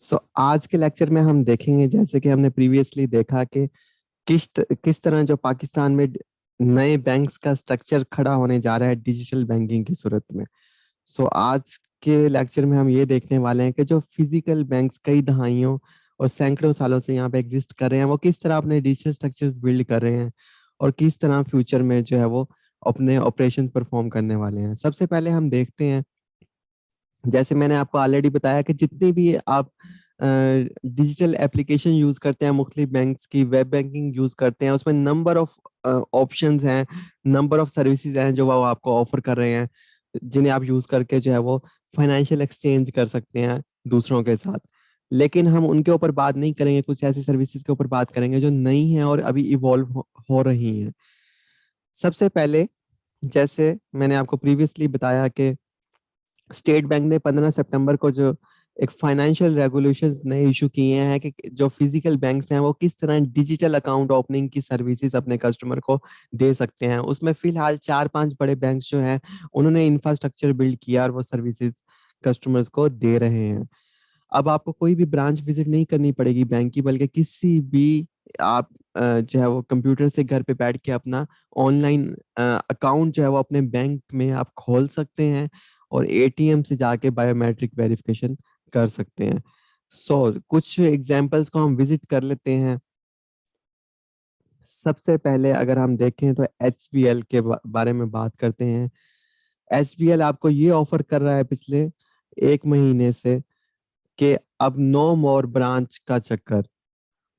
आज के लेक्चर में हम देखेंगे, जैसे कि हमने प्रीवियसली देखा कि किस तरह जो पाकिस्तान में नए बैंक्स का स्ट्रक्चर खड़ा होने जा रहा है डिजिटल बैंकिंग की सूरत में। आज के लेक्चर में हम ये देखने वाले हैं कि जो फिजिकल बैंक्स कई दहाइयों और सैकड़ों सालों से यहाँ पे एग्जिस्ट कर रहे हैं, वो किस तरह अपने डिजिटल स्ट्रक्चर्स बिल्ड कर रहे हैं और किस तरह फ्यूचर में जो है वो अपने ऑपरेशन परफॉर्म करने वाले हैं। सबसे पहले हम देखते हैं, जैसे मैंने आपको ऑलरेडी बताया कि जितने भी आप डिजिटल एप्लीकेशन यूज करते हैं, मुख्तलिफ बैंक्स की वेब बैंकिंग यूज करते हैं, उसमें नंबर ऑफ ऑप्शंस हैं, नंबर ऑफ सर्विसेज हैं जो वो आपको ऑफर कर रहे हैं, जिन्हें आप यूज करके जो है वो फाइनेंशियल एक्सचेंज कर सकते हैं दूसरों के साथ। लेकिन हम उनके ऊपर बात नहीं करेंगे, कुछ ऐसी सर्विसेज के ऊपर बात करेंगे जो नई हैं और अभी इवॉल्व हो रही हैं। सबसे पहले, जैसे मैंने आपको प्रीवियसली बताया कि स्टेट बैंक ने 15 सितंबर को जो एक फाइनेंशियल रेगुलेशंस नए इशू किए हैं कि जो फिजिकल बैंक्स हैं वो किस तरह डिजिटल अकाउंट ओपनिंग की सर्विसेज अपने कस्टमर को दे सकते हैं। उसमें फिलहाल 4-5 बड़े बैंक्स जो हैं उन्होंने इंफ्रास्ट्रक्चर बिल्ड किया और वो सर्विसेज कस्टमर्स को दे रहे हैं। अब आपको कोई भी ब्रांच विजिट नहीं करनी पड़ेगी बैंक की, बल्कि किसी भी आप जो है वो कंप्यूटर से घर पे बैठ के अपना ऑनलाइन अकाउंट जो है वो अपने बैंक में आप खोल सकते हैं और एटीएम से जाके बायोमेट्रिक वेरिफिकेशन कर सकते हैं। कुछ एग्जांपल्स को हम विजिट कर लेते हैं। सबसे पहले अगर हम देखें तो एचबीएल के बारे में बात करते हैं। एचबीएल आपको ये ऑफर कर रहा है पिछले 1 महीने से कि अब नो मोर ब्रांच का चक्कर।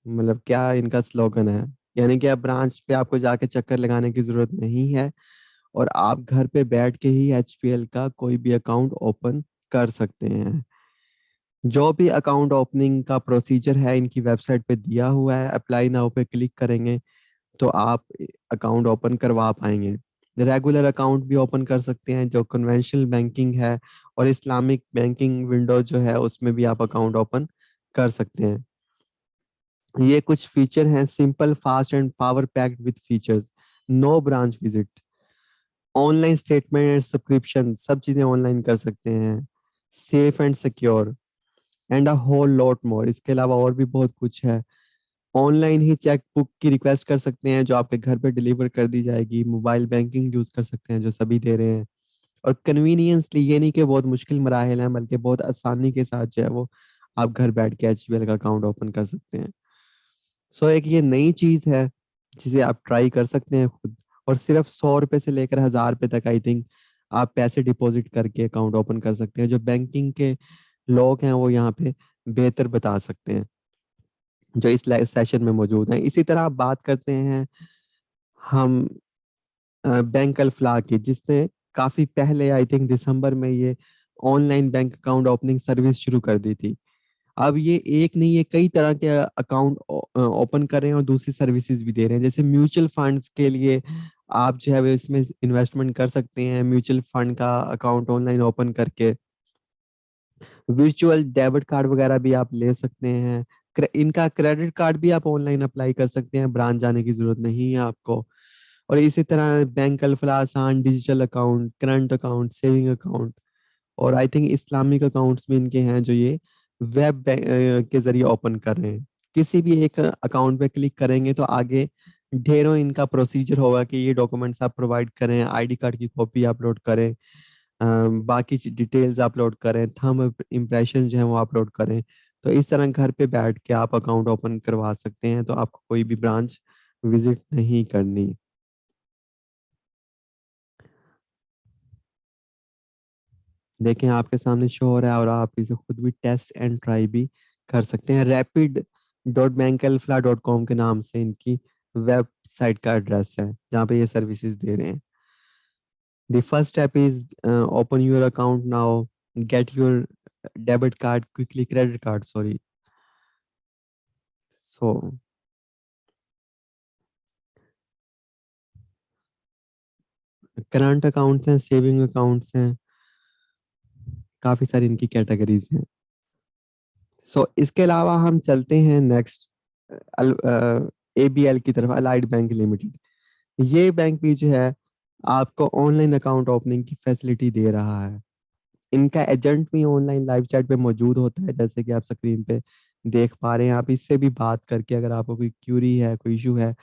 मतलब क्या इनका स्लोगन है, यानी कि अब ब्रांच पे आपको जाके चक्कर लगाने की जरूरत नहीं है और आप घर पे बैठ के ही एचपीएल का कोई भी अकाउंट ओपन कर सकते हैं। जो भी अकाउंट ओपनिंग का प्रोसीजर है इनकी वेबसाइट पे दिया हुआ है। अप्लाई नाउ पे क्लिक करेंगे तो आप अकाउंट ओपन करवा पाएंगे। रेगुलर अकाउंट भी ओपन कर सकते हैं जो कन्वेंशनल बैंकिंग है, और इस्लामिक बैंकिंग विंडो जो है उसमें भी आप अकाउंट ओपन कर सकते हैं। ये कुछ फीचर हैं: simple, fast and power packed with features, no branch visit, online statement and subscription, सब चीजें ऑनलाइन कर सकते हैं, safe and secure and a whole lot more. इसके अलावा और भी बहुत कुछ है। ऑनलाइन ही चेक बुक की रिक्वेस्ट कर सकते हैं जो आपके घर पे डिलीवर कर दी जाएगी। मोबाइल बैंकिंग यूज कर सकते हैं जो सभी दे रहे हैं। और कन्वीनियंसली, ये नहीं कि बहुत मुश्किल मराहल हैं, बल्कि बहुत आसानी के साथ जो है वो आप घर बैठ के एचबीएल का अकाउंट ओपन कर सकते हैं। एक ये नई चीज है जिसे आप ट्राई कर सकते हैं खुद। और सिर्फ 100 रुपए से लेकर 1000 रुपए तक आई थिंक आप पैसे डिपॉजिट करके अकाउंट ओपन कर सकते हैं। जो बैंकिंग के लोग हैं वो यहाँ पे बेहतर बता सकते हैं जो इस सेशन में मौजूद हैं। इसी तरह आप बात करते हैं हम बैंक अल्फला की, जिसने काफी पहले आई थिंक दिसंबर में ये online bank account opening service शुरू कर दी थी। अब ये एक नहीं, ये कई तरह के अकाउंट ओपन कर रहे हैं और दूसरी सर्विसेज भी दे रहे हैं। जैसे म्यूचुअल फंड्स के लिए आप जो है वो इसमें इन्वेस्टमेंट कर सकते हैं, म्यूचुअल फंड का अकाउंट ऑनलाइन ओपन करके। वर्चुअल डेबिट कार्ड वगैरह भी आप ले सकते हैं। इनका क्रेडिट कार्ड भी आप ऑनलाइन अप्लाई कर सकते हैं, ब्रांच जाने की जरूरत नहीं है आपको। और इसी तरह बैंक अल्फला आसान digital account, current account, saving account और आई थिंक इस्लामिक अकाउंट्स भी इनके हैं जो ये वेब के जरिए ओपन कर रहे हैं। किसी भी एक अकाउंट पे क्लिक करेंगे तो आगे ढेरों इनका प्रोसीजर होगा कि ये डॉक्यूमेंट्स आप प्रोवाइड करें, आईडी कार्ड की कॉपी अपलोड करें, बाकी डिटेल्स अपलोड करें, थंब इम्प्रेशन जो है वो अपलोड करें। तो इस तरह घर पे बैठ के आप अकाउंट ओपन करवा सकते हैं, तो आपको कोई भी ब्रांच विजिट नहीं करनी। देखें आपके सामने शो हो रहा है और आप इसे खुद भी टेस्ट एंड ट्राई भी कर सकते हैं। rapid.bankalfla.com के नाम से इनकी वेबसाइट का एड्रेस है जहाँ पे ये सर्विसेज दे रहे हैं। The first step is open your account now, get your debit card quickly, credit card, sorry. So current accounts हैं, सेविंग अकाउंट्स हैं, काफी सारी इनकी कैटेगरीज हैं। इसके अलावा हम चलते हैं नेक्स्ट एबीएल की तरफ, अलाइड बैंक लिमिटेड। ये बैंक भी जो है आपको ऑनलाइन अकाउंट ओपनिंग की फैसिलिटी दे रहा है। इनका एजेंट भी ऑनलाइन लाइव चैट पे मौजूद होता है, जैसे कि आप स्क्रीन पे देख पा रहे हैं। आप इससे भी बात करके, अगर आपको कोई क्यूरी है, कोई इशू है,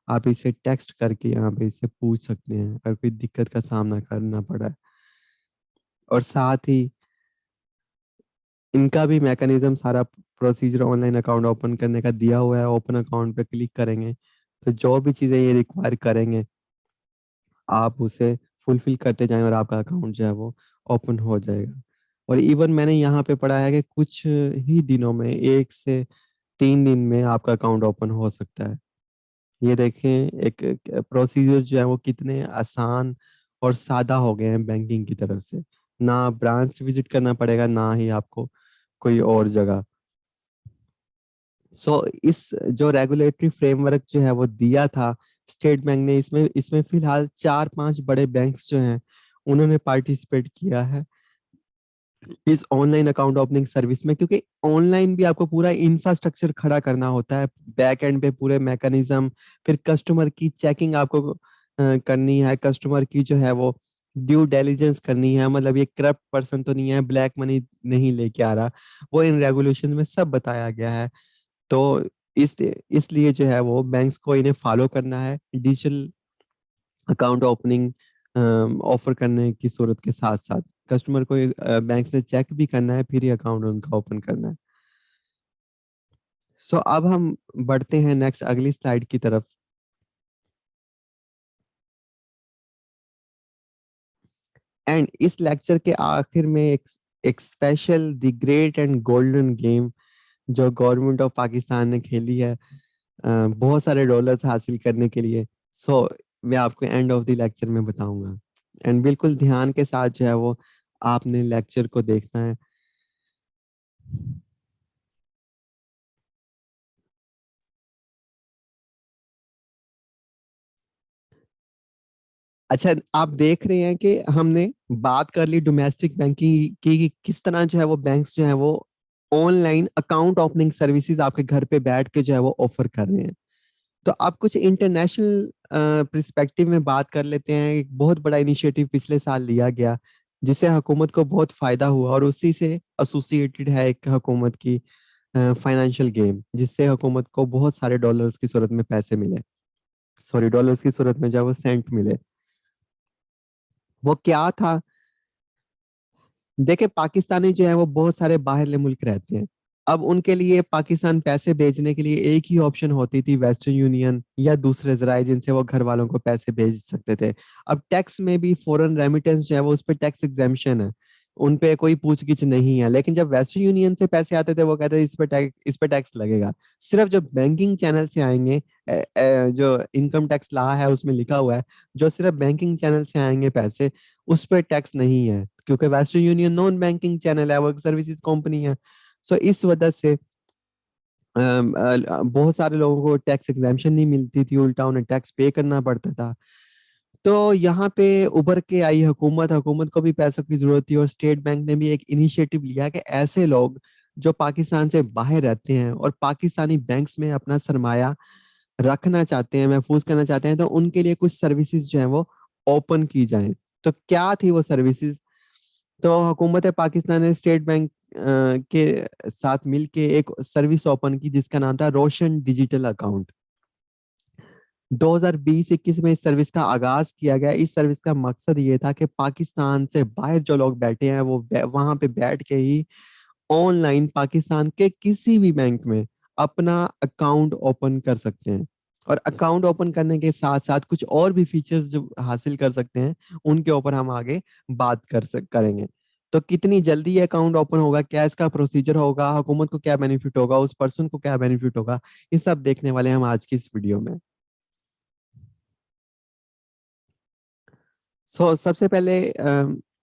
आप इसे टेक्स्ट करके यहाँ पे इससे पूछ सकते हैं अगर कोई दिक्कत का सामना करना पड़ा है। और साथ ही इनका भी मैकेनिज्म, सारा प्रोसीजर ऑनलाइन अकाउंट ओपन करने का दिया हुआ है। ओपन अकाउंट पे क्लिक करेंगे तो जो भी चीज़ें ये रिक्वायर करेंगे आप उसे फुलफिल करते जाएं और आपका अकाउंट जो है वो ओपन हो जाएगा। और इवन मैंने यहाँ पे पढ़ा है कि कुछ ही दिनों में, 1 से 3 दिन में आपका अकाउंट ओपन हो सकता है। ये देखें, एक प्रोसीजर जो है वो कितने आसान और सादा हो गए हैं बैंकिंग की तरफ से। ना ब्रांच विजिट करना पड़ेगा, ना ही आपको कोई और जगह। इस जो रेगुलेटरी फ्रेमवर्क जो है वो दिया था स्टेट बैंक ने, इसमें इसमें फिलहाल 4-5 बड़े बैंक्स जो हैं उन्होंने पार्टिसिपेट किया है इस ऑनलाइन अकाउंट ओपनिंग सर्विस में। क्योंकि ऑनलाइन भी आपको पूरा इंफ्रास्ट्रक्चर खड़ा करना होता है, बैक एंड पे पूरे मैकेनिज्म, फिर कस्टमर की चेकिंग आपको करनी है, कस्टमर की जो है वो ड्यू डिलिजेंस करनी है। मतलब ये करप्ट पर्सन तो नहीं है, ब्लैक मनी नहीं लेके आ रहा, वो इन रेगुलेशन में सब बताया गया है। तो इस इसलिए जो है वो बैंक्स को इन्हें फॉलो करना है, डिजिटल अकाउंट ओपनिंग ऑफर करने की सूरत के साथ साथ कस्टमर को बैंक से चेक भी करना है, फिर ही अकाउंट उनका ओपन करना है। अब हम बढ़ते हैं नेक्स्ट अगली स्लाइड की तरफ। एंड इस लेक्चर के आखिर में एक special the great and golden game जो गवर्नमेंट ऑफ पाकिस्तान ने खेली है बहुत सारे डॉलर्स हासिल करने के लिए। मैं आपको एंड ऑफ द लेक्चर में बताऊंगा। एंड बिल्कुल ध्यान के साथ जो है वो आपने लेक्चर को देखना है। अच्छा, आप देख रहे हैं कि हमने बात कर ली डोमेस्टिक बैंकिंग की कि किस तरह जो है वो बैंक्स जो है वो ऑनलाइन अकाउंट ओपनिंग सर्विसेज आपके घर पे बैठ के जो है वो ऑफर कर रहे हैं। तो अब कुछ इंटरनेशनल पर्सपेक्टिव में बात कर लेते हैं। एक बहुत बड़ा इनिशिएटिव पिछले साल लिया गया जिससे हुकूमत को बहुत फायदा हुआ, और उसी से एसोसिएटेड है एक हुकूमत की फाइनेंशियल गेम, जिससे हुकूमत को बहुत सारे डॉलर्स की सूरत में पैसे मिले, सॉरी डॉलर्स की सूरत में जब वो सेंट मिले। वो क्या था? देखे, पाकिस्तानी जो है वो बहुत सारे बाहरले मुल्क रहते हैं। अब उनके लिए पाकिस्तान पैसे भेजने के लिए एक ही ऑप्शन होती थी, वेस्टर्न यूनियन या दूसरे जराए जिनसे वो घर वालों को पैसे भेज सकते थे। अब टैक्स में भी फॉरेन रेमिटेंस जो है वो उस पर टैक्स एग्जेम्पशन है, उन पे कोई पूछगिछ नहीं है। लेकिन जब वेस्टर्न यूनियन से पैसे आते थे वो कहते थे इस पे टैक्स लगेगा। सिर्फ जो बैंकिंग चैनल से आएंगे, जो इनकम टैक्स ला है उसमें लिखा हुआ है, जो सिर्फ बैंकिंग चैनल से आएंगे पैसे उस पर टैक्स नहीं है, क्योंकि western union non banking channel है, वो एक सर्विसेज कंपनी है। इस वजह से बहुत सारे लोगों को टैक्स एग्जेम्पशन नहीं मिलती थी, उल्टा उन्हें टैक्स पे करना पड़ता था। तो यहाँ पे उभर के आई हुकूमत, हुकूमत को भी पैसों की जरूरत थी, और स्टेट बैंक ने भी एक इनिशिएटिव लिया कि ऐसे लोग जो पाकिस्तान से बाहर रहते हैं और पाकिस्तानी बैंक्स में अपना सरमाया रखना चाहते हैं, महफूज करना चाहते हैं, तो उनके लिए कुछ सर्विसेज जो है वो ओपन की जाए। तो क्या थी वो सर्विसेज? तो हुकूमत पाकिस्तान ने स्टेट बैंक के साथ मिलके एक सर्विस ओपन की जिसका नाम था रोशन डिजिटल अकाउंट। 2020-21 में इस सर्विस का आगाज किया गया। इस सर्विस का मकसद ये था कि पाकिस्तान से बाहर जो लोग बैठे हैं वो वहां पे बैठ के ही ऑनलाइन पाकिस्तान के किसी भी बैंक में अपना अकाउंट ओपन कर सकते हैं। और अकाउंट ओपन करने के साथ साथ कुछ और भी फीचर्स जो हासिल कर सकते हैं उनके ऊपर हम आगे बात करेंगे। तो कितनी जल्दी ये अकाउंट ओपन होगा, क्या इसका प्रोसीजर होगा, हुकूमत को क्या बेनिफिट होगा, उस पर्सन को क्या बेनिफिट होगा, ये सब देखने वाले हैं हम आज की इस वीडियो में। सबसे पहले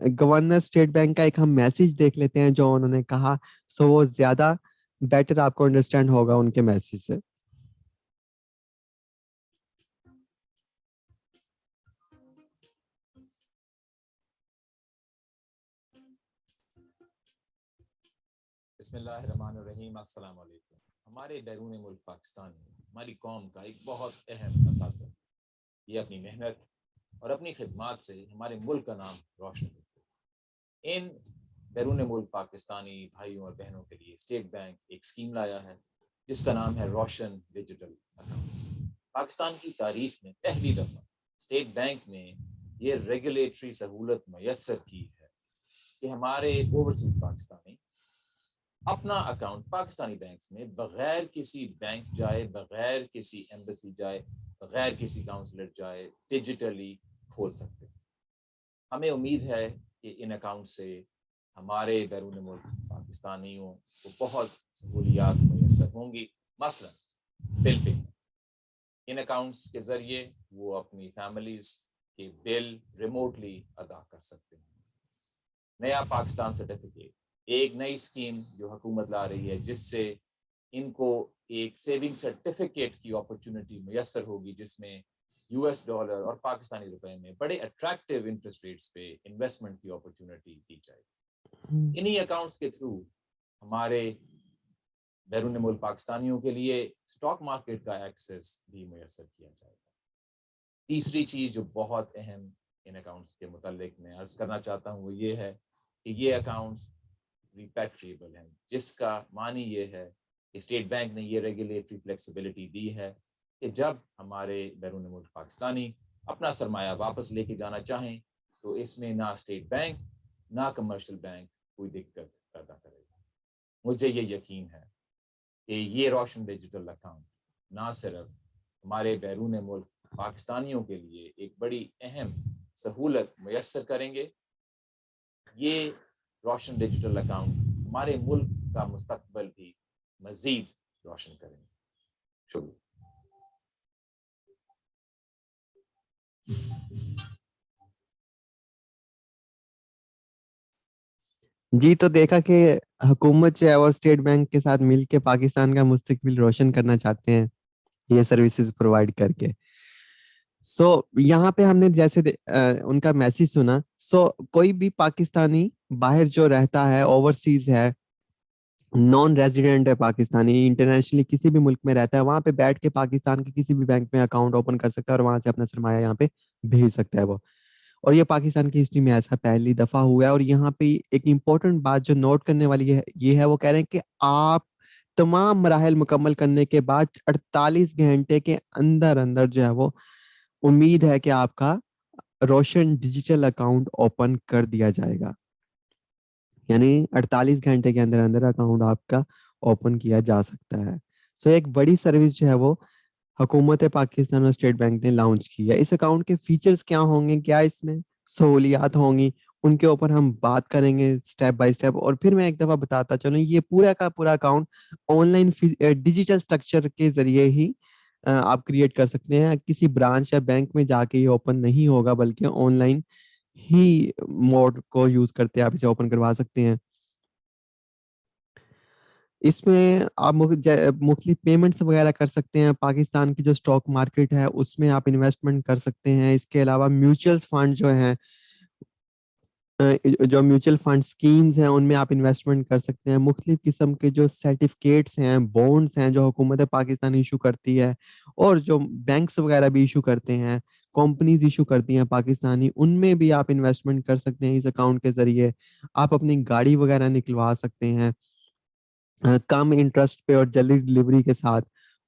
गवर्नर स्टेट बैंक का एक हम मैसेज देख लेते हैं जो उन्होंने कहा। वो ज्यादा बेटर आपको अंडरस्टैंड होगा उनके मैसेज से। बिस्मिल्लाहिर्रहमानिर्रहीम, अस्सलाम वालेकुम। हमारे बैरून मुल्क पाकिस्तान में हमारी कौम का एक बहुत अहम असासा, ये अपनी मेहनत और अपनी खिदमात से हमारे मुल्क का नाम रोशन करते हैं। इन बैरून मुल्क पाकिस्तानी भाइयों और बहनों के लिए स्टेट बैंक एक स्कीम लाया है जिसका नाम है रोशन डिजिटल अकाउंट्स। पाकिस्तान की तारीख में पहली दफा स्टेट बैंक ने ये रेगुलेटरी सहूलत मैसर की है कि हमारे ओवरसीज पाकिस्तानी अपना अकाउंट पाकिस्तानी बैंक्स में बगैर किसी बैंक जाए, बगैर किसी एम्बेसी जाए, बगैर किसी काउंसलर जाए, डिजिटली खोल सकते हैं। हमें उम्मीद है कि इन अकाउंट से हमारे बैरून मुल्क पाकिस्तानियों को बहुत सहूलियात मैसर होंगी। मसलन बिल पेमेंट, इन अकाउंट्स के जरिए वो अपनी फैमिलीज के बिल रिमोटली अदा कर सकते हैं। नया पाकिस्तान सर्टिफिकेट एक नई स्कीम जो हुकूमत ला रही है जिससे इनको एक सेविंग सर्टिफिकेट की अपॉर्चुनिटी मैसर होगी जिसमें यूएस डॉलर और पाकिस्तानी रुपए में बड़े अट्रैक्टिव इंटरेस्ट रेट्स पे इन्वेस्टमेंट की अपॉर्चुनिटी दी जाएगी। इन्हीं अकाउंट्स के थ्रू हमारे बैरून मुल्क पाकिस्तानियों के लिए स्टॉक मार्केट का एक्सेस भी मैसर किया जाएगा। तीसरी चीज जो बहुत अहम इन अकाउंट्स के मुतालिक मैं अर्ज करना चाहता हूँ वो ये है कि ये अकाउंट्स रिपैट्रिएबल हैं, जिसका मानी ये है कि स्टेट बैंक ने ये रेगुलेटरी फ्लेक्सिबिलिटी दी है कि जब हमारे बैरून मुल्क पाकिस्तानी अपना सरमाया वापस लेके जाना चाहें तो इसमें ना स्टेट बैंक ना कमर्शियल बैंक कोई दिक्कत पैदा करेगा। मुझे ये यकीन है कि ये रोशन डिजिटल अकाउंट ना सिर्फ हमारे बैरून मुल्क पाकिस्तानियों के लिए एक बड़ी अहम सहूलत मैसर करेंगे, ये रोशन डिजिटल अकाउंट हमारे मुल्क का मुस्तकबिल भी मजीद रोशन करेंगे। शुक्रिया। जी, तो देखा कि हुकूमत जो है और स्टेट बैंक के साथ मिलके पाकिस्तान का मुस्तकबिल रोशन करना चाहते हैं ये सर्विसेज प्रोवाइड करके। यहाँ पे हमने जैसे उनका मैसेज सुना। कोई भी पाकिस्तानी बाहर जो रहता है, ओवरसीज है, नॉन रेजिडेंट है, पाकिस्तानी इंटरनेशनली किसी भी मुल्क में रहता है, वहां पे बैठ के पाकिस्तान के किसी भी बैंक में अकाउंट ओपन कर सकता है और वहां से अपना सरमाया यहाँ पे भेज सकता है वो। और ये पाकिस्तान की हिस्ट्री में ऐसा पहली दफा हुआ है। और यहाँ पे एक इम्पोर्टेंट बात जो नोट करने वाली है ये है, वो कह रहे हैं कि आप तमाम मराहल मुकम्मल करने के बाद 48 घंटे के अंदर अंदर जो है वो उम्मीद है कि आपका रोशन डिजिटल अकाउंट ओपन कर दिया जाएगा। यानी 48 घंटे के अंदर अंदर अकाउंट आपका ओपन किया जा सकता है। एक बड़ी सर्विस जो है वो हुकूमत पाकिस्तान और स्टेट बैंक ने लॉन्च की है। इस अकाउंट के फीचर्स क्या होंगे, क्या इसमें सहूलियात होंगी, उनके ऊपर हम बात करेंगे स्टेप बाय स्टेप। और फिर मैं एक दफा बताता चलूं, ये पूरा का पूरा अकाउंट ऑनलाइन डिजिटल स्ट्रक्चर के जरिए ही आप क्रिएट कर सकते हैं। किसी ब्रांच या बैंक में जाके ये ओपन नहीं होगा, बल्कि ऑनलाइन ही मोड को यूज करते आप इसे ओपन करवा सकते हैं। इसमें आप मुख्तलिफ पेमेंट्स वगैरह कर सकते हैं। पाकिस्तान की जो स्टॉक मार्केट है उसमें आप इन्वेस्टमेंट कर सकते हैं। इसके अलावा म्यूचुअल फंड जो हैं, जो म्यूचुअल फंड स्कीम्स हैं, उनमें आप इन्वेस्टमेंट कर सकते हैं। मुख्तलिफ किस्म के जो सर्टिफिकेट्स हैं, बॉन्ड्स हैं जो हुकूमत पाकिस्तान इशू करती है, और जो बैंक्स वगैरह भी इशू करते हैं, कंपनीज इशू करती हैं पाकिस्तानी, उनमें भी आप इन्वेस्टमेंट कर सकते हैं। इस अकाउंट के जरिए आप अपनी गाड़ी वगैरह निकलवा सकते हैं कम इंटरेस्ट पे और जल्दी डिलीवरी के साथ।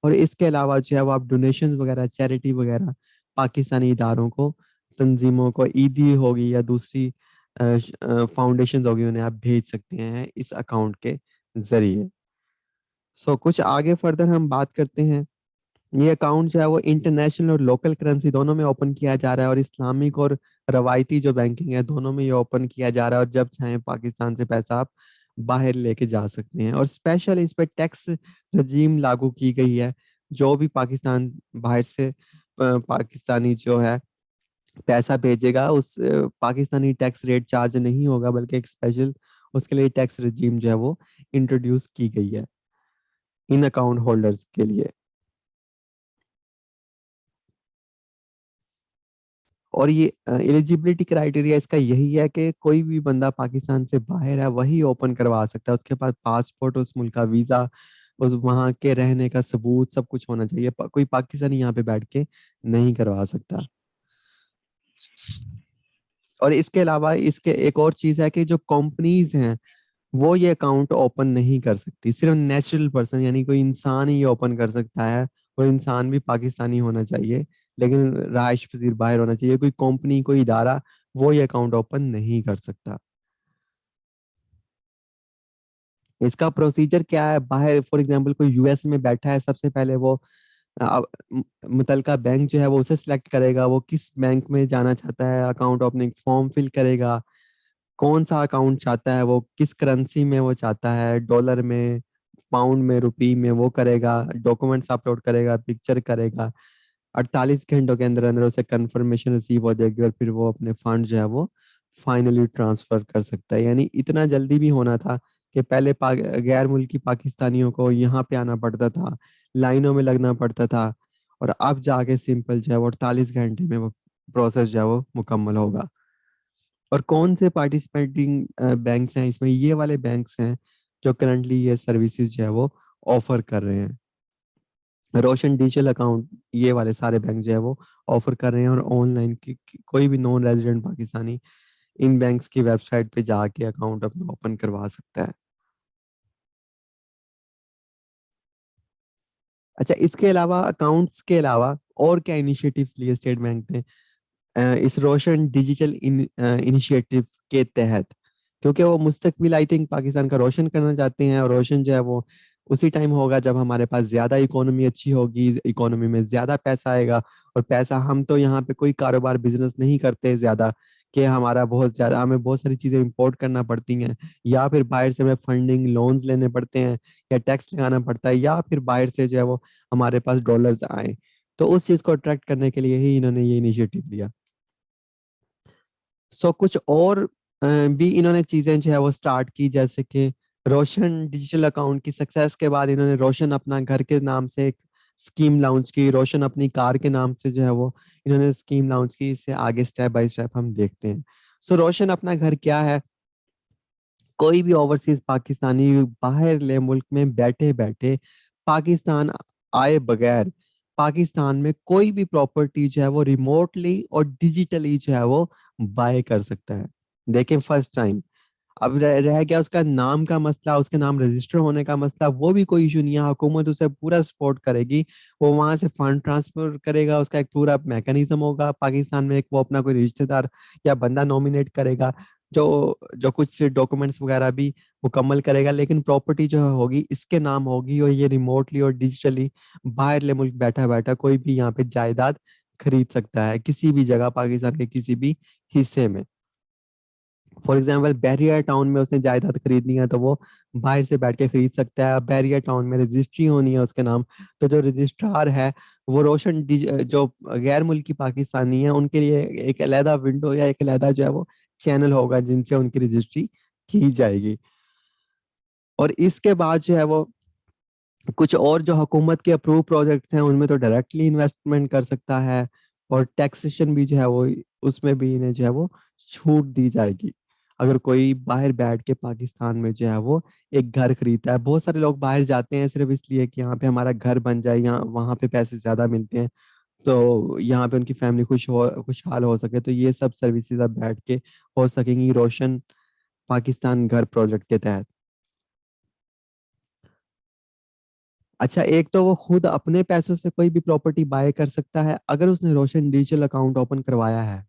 और इसके अलावा जो है वो आप डोनेशन वगैरह, चैरिटी वगैरह पाकिस्तानी इदारों को, तंजीमों को, ईदी होगी या दूसरी फाउंडेशन होगी, उन्हें आप भेज सकते हैं इस अकाउंट के जरिए। कुछ आगे फर्दर हम बात करते हैं। ये अकाउंट जो है वो इंटरनेशनल और लोकल करेंसी दोनों में ओपन किया जा रहा है, और इस्लामिक और रवायती जो बैंकिंग है दोनों में ये ओपन किया जा रहा है। और जब चाहें पाकिस्तान से पैसा आप बाहर लेके जा सकते हैं। और स्पेशल इस पर टैक्स रजीम लागू की गई है। जो भी पाकिस्तान बाहर से पाकिस्तानी जो है पैसा भेजेगा, उस पाकिस्तानी टैक्स रेट चार्ज नहीं होगा, बल्कि एक स्पेशल उसके लिए टैक्स रजीम जो है वो इंट्रोड्यूस की गई है इन अकाउंट होल्डर्स के लिए। और ये एलिजिबिलिटी क्राइटेरिया इसका यही है कि कोई भी बंदा पाकिस्तान से बाहर है वही ओपन करवा सकता है। उसके पास पासपोर्ट, उस मुल्क का वीजा, उस वहाँ के रहने का सबूत, सब कुछ होना चाहिए। कोई पाकिस्तानी यहाँ पे बैठ के नहीं करवा सकता। और इसके अलावा इसके एक और चीज है कि जो कंपनीज हैं वो ये अकाउंट ओपन नहीं कर सकती, सिर्फ नेचुरल पर्सन यानी कोई इंसान ही ये ओपन कर सकता है। और इंसान भी पाकिस्तानी होना चाहिए, लेकिन रहायश पजीर बाहर होना चाहिए। कोई कंपनी कोई इदारा वो ये अकाउंट ओपन नहीं कर सकता। इसका प्रोसीजर क्या है? बाहर फॉर एग्जांपल कोई यूएस में बैठा है, सबसे पहले वो मुतलका बैंक जो है वो उसे सिलेक्ट करेगा, वो किस बैंक में जाना चाहता है, अकाउंट ओपनिंग फॉर्म फिल करेगा, कौन सा अकाउंट चाहता है, वो किस करेंसी में वो चाहता है, डॉलर में, पाउंड में, रुपी में, वो करेगा, डॉक्यूमेंट्स अपलोड करेगा, पिक्चर करेगा। 48 घंटों के अंदर अंदर उसे कंफर्मेशन रिसीव हो जाएगी और फिर वो अपने फंड जो है वो फाइनली ट्रांसफर कर सकता है। यानी इतना जल्दी भी होना था कि पहले गैर मुल्की पाकिस्तानियों को यहाँ पे आना पड़ता था, लाइनों में लगना पड़ता था, और अब जाके सिंपल जो है वो 48 घंटे में वो प्रोसेस जो है वो मुकम्मल होगा। और कौन से पार्टिसिपेटिंग बैंक्स हैं इसमें? ये वाले बैंक्स हैं जो करंटली ये सर्विसेज जो है वो ऑफर कर रहे हैं। रोशन डिजिटल अकाउंट ये वाले सारे बैंक जो है वो ऑफर कर रहे हैं, और ऑनलाइन कोई भी नॉन रेजिडेंट पाकिस्तानी इन बैंक्स की वेबसाइट पे जाके अकाउंट अपना ओपन करवा सकता है। अच्छा, इसके अलावा अकाउंट्स के अलावा और क्या इनिशिएटिव्स लिए स्टेट बैंक ने इस रोशन डिजिटल इनिशिएटिव के तहत? क्योंकि वो मुस्तकबिल आई थिंक पाकिस्तान का रोशन करना चाहते हैं, और रोशन जो है वो उसी टाइम होगा जब हमारे पास ज्यादा इकोनॉमी अच्छी होगी, इकोनॉमी में ज्यादा पैसा आएगा। और पैसा, हम तो यहाँ पे कोई कारोबार बिजनेस नहीं करते ज्यादा, कि हमारा बहुत ज्यादा, हमें बहुत सारी चीजें इंपोर्ट करना पड़ती हैं, या फिर बाहर से हमें फंडिंग लोन्स लेने पड़ते हैं, या टैक्स लगाना पड़ता है, या फिर बाहर से जो है वो हमारे पास डॉलर्स आए। तो उस चीज को अट्रैक्ट करने के लिए ही इन्होंने ये इनिशिएटिव लिया। सो कुछ और भी इन्होंने चीजें जो है वो स्टार्ट की, जैसे कि रोशन डिजिटल अकाउंट की सक्सेस के बाद इन्होंने रोशन अपना घर के नाम से एक स्कीम लॉन्च की, रोशन अपनी कार के नाम से जो है वो इन्होंने स्कीम लॉन्च की। इससे आगे स्टेप बाय स्टेप हम देखते हैं। सो रोशन अपना घर क्या है? कोई भी ओवरसीज पाकिस्तानी बाहर ले मुल्क में बैठे बैठे पाकिस्तान आए बगैर पाकिस्तान में कोई भी प्रॉपर्टी जो है वो रिमोटली और डिजिटली जो है वो बाय कर सकता है। देखें, फर्स्ट टाइम। अब रह गया उसका नाम का मसला, उसके नाम रजिस्टर होने का मसला, वो भी कोई इशू नहीं है। हुकूमत उसे पूरा सपोर्ट करेगी। वो वहां से फंड ट्रांसफर करेगा, उसका एक पूरा मैकेनिज्म होगा पाकिस्तान में। एक वो अपना कोई रिश्तेदार या बंदा नॉमिनेट करेगा, जो जो कुछ डॉक्यूमेंट्स वगैरह भी मुकम्मल करेगा, लेकिन प्रॉपर्टी जो होगी इसके नाम होगी। और ये रिमोटली और डिजिटली बाहर ले मुल्क बैठा बैठा कोई भी यहाँ पे जायदाद खरीद सकता है, किसी भी जगह पाकिस्तान के किसी भी हिस्से में। फॉर एग्जाम्पल बैरियर टाउन में उसने जायदाद खरीदनी है तो वो बाहर से बैठ के खरीद सकता है। बैरियर टाउन में रजिस्ट्री होनी है उसके नाम, तो जो रजिस्ट्रार है वो जो गैर मुल्की पाकिस्तानी है उनके लिए एक अलहदा विंडो या एक अलहदा जो है वो चैनल होगा जिनसे उनकी रजिस्ट्री की जाएगी। और इसके बाद जो है वो कुछ और जो हुकूमत के अप्रूव प्रोजेक्ट्स हैं उनमें तो डायरेक्टली इन्वेस्टमेंट कर सकता है। और टैक्सेशन भी जो है वो उसमें भी इन्हें जो है वो छूट दी जाएगी। अगर कोई बाहर बैठ के पाकिस्तान में जो है वो एक घर खरीदता है, बहुत सारे लोग बाहर जाते हैं सिर्फ इसलिए कि यहाँ पे हमारा घर बन जाए, यहाँ वहाँ पे पैसे ज्यादा मिलते हैं, तो यहाँ पे उनकी फैमिली खुशहाल हो सके। तो ये सब सर्विसेज अब बैठ के हो सकेंगी रोशन पाकिस्तान घर प्रोजेक्ट के तहत। अच्छा, एक तो वो खुद अपने पैसों से कोई भी प्रॉपर्टी बाय कर सकता है अगर उसने रोशन डिजिटल अकाउंट ओपन करवाया है।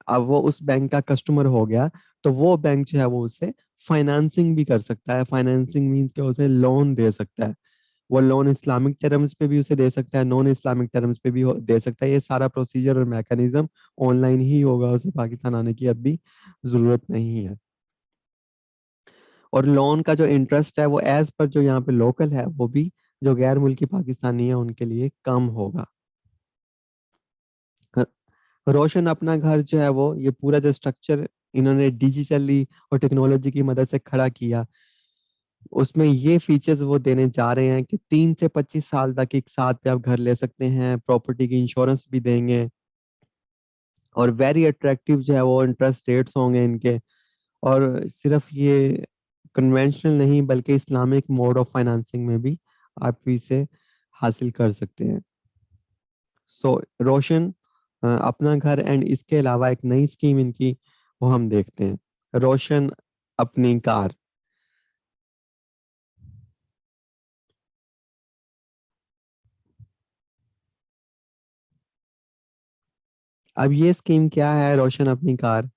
अब वो उस बैंक का कस्टमर हो गया, तो वो बैंक जो है वो उसे फाइनेंसिंग भी कर सकता है। फाइनेंसिंग मींस के उसे लोन दे सकता है। वो लोन इस्लामिक टर्म्स पे भी उसे दे सकता है, नॉन इस्लामिक टर्म्स पे भी दे सकता है। ये सारा प्रोसीजर और मैकेनिज्म ऑनलाइन ही होगा, उसे पाकिस्तान आने की अब भी जरूरत नहीं है। और लोन का जो इंटरेस्ट है वो एज पर जो यहाँ पे लोकल है वो भी जो गैर मुल्की पाकिस्तानी है उनके लिए कम होगा। रोशन अपना घर जो है वो ये पूरा जो स्ट्रक्चर इन्होंने डिजिटली और टेक्नोलॉजी की मदद से खड़ा किया, उसमें ये फीचर्स वो देने जा रहे हैं कि 3 से 25 साल तक एक साथ पे आप घर ले सकते हैं, प्रॉपर्टी की इंश्योरेंस भी देंगे, और वेरी अट्रैक्टिव जो है वो इंटरेस्ट रेट्स होंगे इनके। और सिर्फ ये कन्वेंशनल नहीं बल्कि इस्लामिक मोड ऑफ फाइनेंसिंग में भी आप इसे हासिल कर सकते हैं। सो रोशन अपना घर एंड इसके अलावा एक नई स्कीम इनकी वो हम देखते हैं। रोशन अपनी कार। अब ये स्कीम क्या है, रोशन अपनी कार?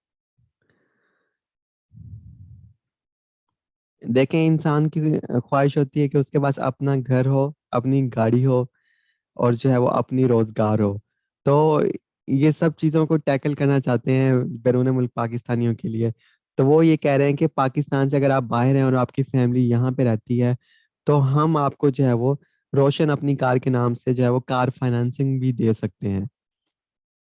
देखें, इंसान की ख्वाहिश होती है कि उसके पास अपना घर हो, अपनी गाड़ी हो, और जो है वो अपनी रोजगार हो। तो ये सब चीजों को टैकल करना चाहते हैं बैरून मुल्क पाकिस्तानियों के लिए। तो वो ये कह रहे हैं कि पाकिस्तान से अगर आप बाहर हैं और आपकी फैमिली यहाँ पे रहती है, तो हम आपको जो है वो रोशन अपनी कार के नाम से जो है वो कार फाइनेंसिंग भी दे सकते हैं।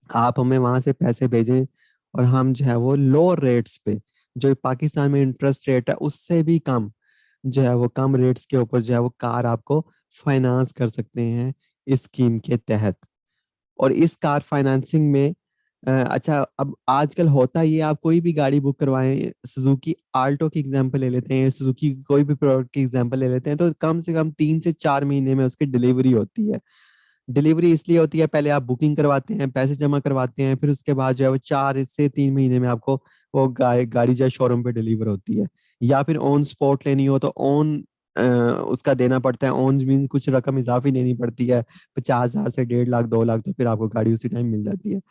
आप हमें वहां से पैसे भेजें और हम जो है वो लोअर रेट्स पे, जो पाकिस्तान में इंटरेस्ट रेट है उससे भी कम, जो है वो कम रेट्स के ऊपर जो है वो कार आपको फाइनेंस कर सकते हैं इस स्कीम के तहत। और इस कार फाइनेंसिंग में अच्छा, अब आजकल होता ही है, आप कोई भी गाड़ी बुक करवाएं, सुजुकी आल्टो की एग्जांपल ले लेते हैं, सुजुकी कोई भी प्रोडक्ट की एग्जांपल ले लेते हैं, तो कम से कम 3 से 4 महीने में उसकी डिलीवरी होती है। डिलीवरी इसलिए होती है, पहले आप बुकिंग करवाते हैं, पैसे जमा करवाते हैं, फिर उसके बाद जो है वो 4 से 3 महीने में आपको वो गाड़ी जो है शोरूम पे डिलीवर होती है। या फिर ऑन स्पॉट लेनी हो तो ऑन उसका देना पड़ता है। ऑन मीन कुछ रकम इजाफी देनी पड़ती है, 50,000 से 1.5 लाख 2 लाख, तो फिर आपको गाड़ी उसी टाइम मिल जाती है।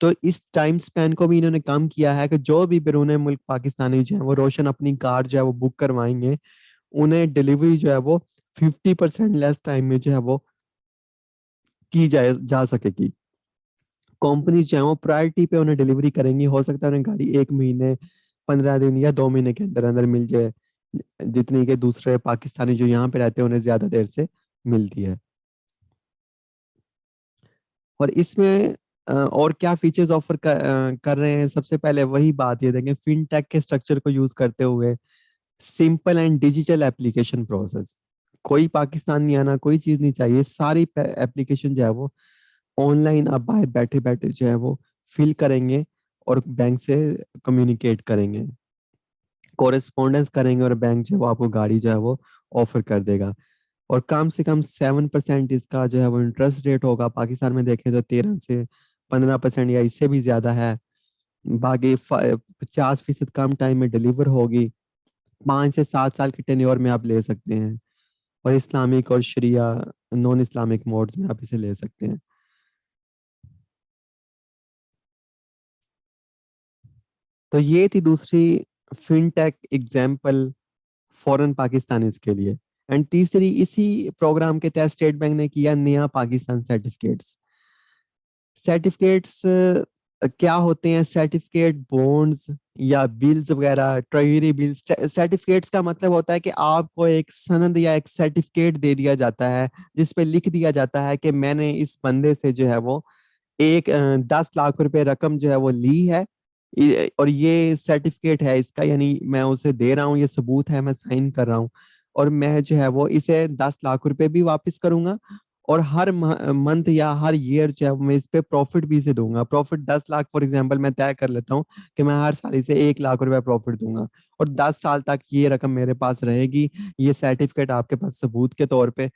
तो इस टाइम स्पैन को भी इन्होंने कम किया है कि जो भी बैरून मुल्क पाकिस्तानी जो है वो रोशन अपनी कार जो है वो बुक करवाएंगे, उन्हें डिलीवरी जो है वो 50% लेस टाइम में जो है वो की जा सकेगी। कंपनी जो है वो प्रायोरिटी पे उन्हें डिलीवरी करेंगी। हो सकता है उन्हें गाड़ी 1 महीने, 15 दिन या 2 महीने के अंदर अंदर मिल जाए, जितनी के दूसरे पाकिस्तानी जो यहाँ पे रहते हैं उन्हें ज्यादा देर से मिलती है। और इसमें और क्या फीचर्स ऑफर कर रहे हैं, सबसे पहले वही बात ये देखें, फिनटेक के स्ट्रक्चर को यूज करते हुए simple and digital application process. कोई पाकिस्तान नहीं आना, कोई चीज नहीं चाहिए, सारी एप्लीकेशन जो है वो ऑनलाइन आप बाहर बैठे बैठे जो है वो फिल करेंगे और बैंक से कम्युनिकेट करेंगे, कोरेस्पोंडेंस करेंगे, और बैंक जो है वो आपको गाड़ी जो है वो ऑफर कर देगा। और कम से कम 7% इसका जो है वो इंटरेस्ट रेट होगा। पाकिस्तान में देखें तो 13 से 15% या इससे भी ज्यादा है। बाकी 50% कम टाइम में डिलीवर होगी। 5 से 7 साल के टेन्योर में आप ले सकते हैं, और इस्लामिक और शरिया नॉन इस्लामिक मोड्स में आप इसे ले सकते हैं। तो ये थी दूसरी फिनटेक एग्जाम्पल फॉरेन पाकिस्तानीज के लिए। एंड तीसरी, इसी प्रोग्राम के तहत स्टेट बैंक ने किया नया पाकिस्तान सर्टिफिकेट्स। सर्टिफिकेट्स क्या होते हैं? सर्टिफिकेट बॉन्ड्स या बिल्स वगैरह, ट्रेजरी बिल्स। सर्टिफिकेट्स का मतलब होता है कि आपको एक सनद या एक सर्टिफिकेट दे दिया जाता है, जिसपे लिख दिया जाता है कि मैंने इस बंदे से जो है वो 10 लाख रुपए रकम जो है वो ली है, और ये सर्टिफिकेट है इसका, यानी मैं उसे दे रहा हूँ, ये सबूत है, मैं साइन कर रहा हूँ, और मैं जो है वो इसे 10 लाख रुपए भी वापस करूंगा, और हर मंथ या हर ईयर जो है वो मैं इस पे प्रॉफिट भी से दूंगा। प्रॉफिट 10 लाख फॉर एग्जांपल मैं तय कर लेता हूँ कि मैं हर साल इसे 1 लाख रुपए प्रॉफिट दूंगा, और 10 साल तक ये रकम मेरे पास रहेगी, ये सर्टिफिकेट आपके पास सबूत के तौर पे,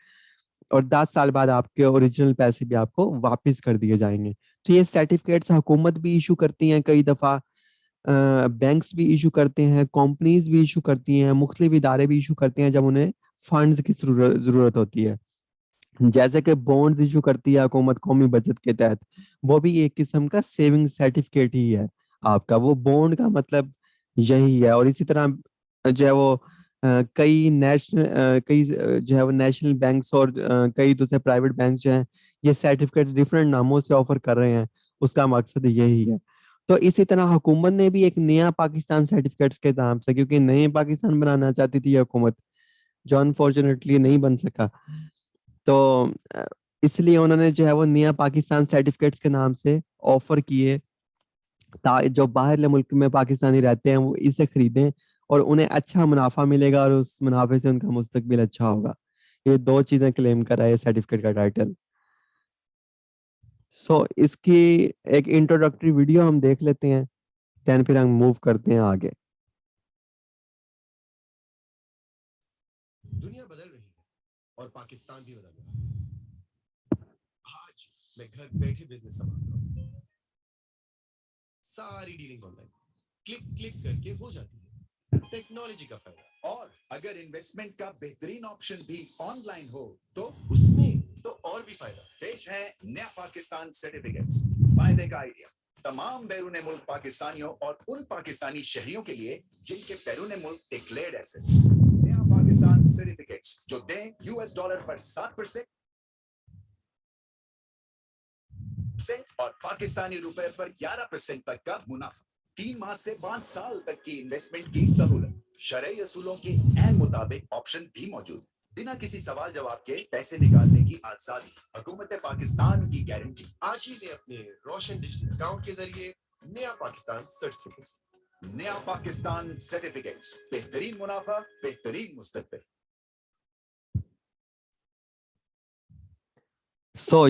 और 10 साल बाद आपके ओरिजिनल पैसे भी आपको वापस कर दिए जाएंगे। तो ये सर्टिफिकेट्स हुकूमत भी इशू करती हैं कई दफा, बैंक्स भी इशू करते हैं, कंपनीज भी इशू करती हैं, मुख्तलिफ इदारे भी इशू करते हैं जब उन्हें फंड्स की जरूरत होती है। जैसे कि बॉन्ड्स इशू करती है हुकूमत कौमी बचत के तहत, वो भी एक किस्म का सेविंग सर्टिफिकेट ही है आपका। वो बॉन्ड का मतलब यही है। और इसी तरह जो है वो कई जो है वो नेशनल बैंक्स और कई दूसरे प्राइवेट बैंक जो हैं, ये सर्टिफिकेट डिफरेंट नामों से ऑफर कर रहे हैं। उसका मकसद यही है। तो इसी तरह हुकूमत ने भी एक नया पाकिस्तान सर्टिफिकेट्स के नाम से, क्योंकि नए पाकिस्तान बनाना चाहती थी ये हुकूमत, जो अनफॉर्चुनेटली नहीं बन सका, तो अ, इसलिए उन्होंने जो है वो नया पाकिस्तान सर्टिफिकेट्स के नाम से ऑफर किए, जो बाहर मुल्क में पाकिस्तानी रहते हैं वो इसे खरीदें, और उन्हें अच्छा मुनाफा मिलेगा, और उस मुनाफे से उनका मुस्तकबिल अच्छा होगा। ये दो चीजें क्लेम कर रहा है सर्टिफिकेट का टाइटल। इसकी एक इंट्रोडक्टरी वीडियो हम देख लेते हैं, देन फिर हम मूव करते हैं आगे। दुनिया बदल रही है और पाकिस्तान भी बदल रहा है। आज मैं घर बैठे बिजनेस संभाल रहा हूँ, सारी डीलिंग्स ऑनलाइन, क्लिक क्लिक करके हो जाती है। टेक्नोलॉजी का फायदा। और अगर इन्वेस्टमेंट का बेहतरीन ऑप्शन भी ऑनलाइन हो तो उसमें तो और भी फायदा। पेश है नया पाकिस्तान सर्टिफिकेट्स। फायदे का आइडिया तमाम बैरून मुल्क पाकिस्तानियों और उन पाकिस्तानी शहरियों के लिए जिनके बैरून मुल्क डिक्लेयर्ड एसेट्स। नया पाकिस्तान सर्टिफिकेट्स जो दें $US पर 7% और पाकिस्तानी रुपए पर 11% तक का मुनाफा। 3 माह से 5 साल तक की इन्वेस्टमेंट की सहूलत। शरई असूलों के ऐन मुताबिक ऑप्शन भी मौजूद। बिना किसी सवाल जवाब के पैसे निकालने की आजादी। हुकूमत पाकिस्तान की गारंटी। आज ही ने अपने रोशन डिजिटल अकाउंट के जरिए नया पाकिस्तान सर्टिफिकेट्स। नया पाकिस्तान सर्टिफिकेट्स, बेहतरीन मुनाफा, बेहतरीन मुस्तकबिल।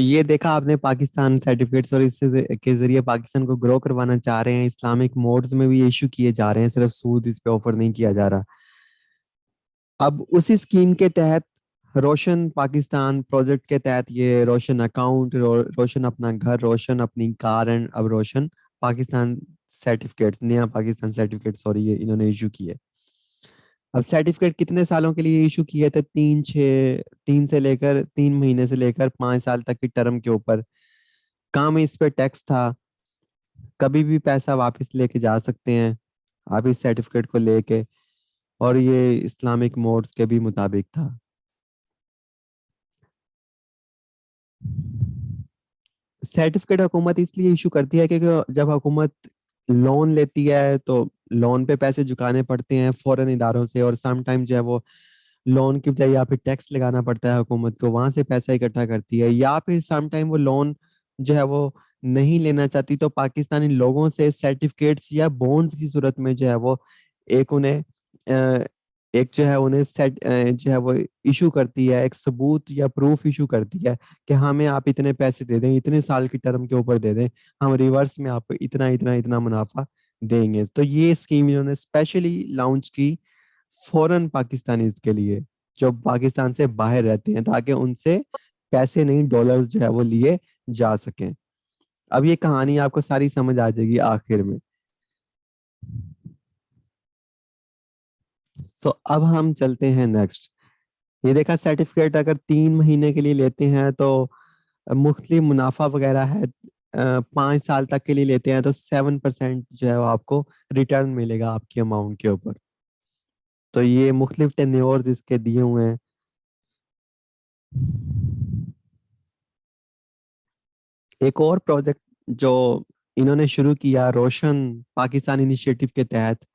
ये देखा आपने पाकिस्तान सर्टिफिकेट्स, और इससे के जरिए पाकिस्तान को ग्रो करवाना चाह रहे हैं। इस्लामिक मोड्स में भी इशू किए जा रहे हैं, सिर्फ सूद इस पे ऑफर नहीं किया जा रहा। अब उसी स्कीम के तहत रोशन पाकिस्तान प्रोजेक्ट के तहत ये रोशन अकाउंट, रोशन अपना घर, रोशन अपनी कार एंड अब रोशन पाकिस्तान सर्टिफिकेट, नया पाकिस्तान सर्टिफिकेट सॉरी, ये इन्होंने इशू किए। अब सर्टिफिकेट कितने सालों के लिए इशू किए थे? 3 महीने से लेकर 5 साल तक की टर्म के ऊपर। काम इस पे टैक्स था, कभी भी पैसा वापस लेके जा सकते हैं आप इस सर्टिफिकेट को लेके, और ये इस्लामिक मोड्स के भी मुताबिक था। सर्टिफिकेट हुकूमत इसलिए इशू करती है क्योंकि जब हुकूमत लोन लेती है तो लोन पे पैसे चुकाने पड़ते हैं फॉरेन इदारों से, और समटाइम जो है वो लोन की बजाय यहाँ पे टैक्स लगाना पड़ता है हुकूमत को, वहां से पैसा इकट्ठा करती है। या फिर समटाइम वो लोन जो है वो नहीं लेना चाहती तो पाकिस्तानी लोगों से सर्टिफिकेट्स या बॉन्ड्स की सूरत में जो है वो एक उन्हें एक जो है उन्हें जो है वो इशू करती है, एक सबूत या प्रूफ इशू करती है कि हमें आप इतने पैसे दे दें, इतने साल की टर्म के ऊपर दे दें, हम रिवर्स में आपको इतना इतना इतना मुनाफा देंगे। तो ये स्कीम इन्होंने स्पेशली लॉन्च की फॉरेन पाकिस्तानीज के लिए जो पाकिस्तान से बाहर रहते हैं, ताकि उनसे पैसे नहीं डॉलर्स जो है वो लिए जा सकें। अब ये कहानी आपको सारी समझ आ जाएगी आखिर में। अब हम चलते हैं नेक्स्ट। ये देखा सर्टिफिकेट अगर 3 महीने के लिए लेते हैं तो मुख्तलिफ मुनाफा वगैरह है। 5 साल तक के लिए लेते हैं तो 7% जो है वो आपको रिटर्न मिलेगा आपकी अमाउंट के ऊपर। तो ये मुख्तलिफ टेन्योर्स इसके दिए हुए हैं। एक और प्रोजेक्ट जो इन्होंने शुरू किया रोशन पाकिस्तान इनिशिएटिव के तहत,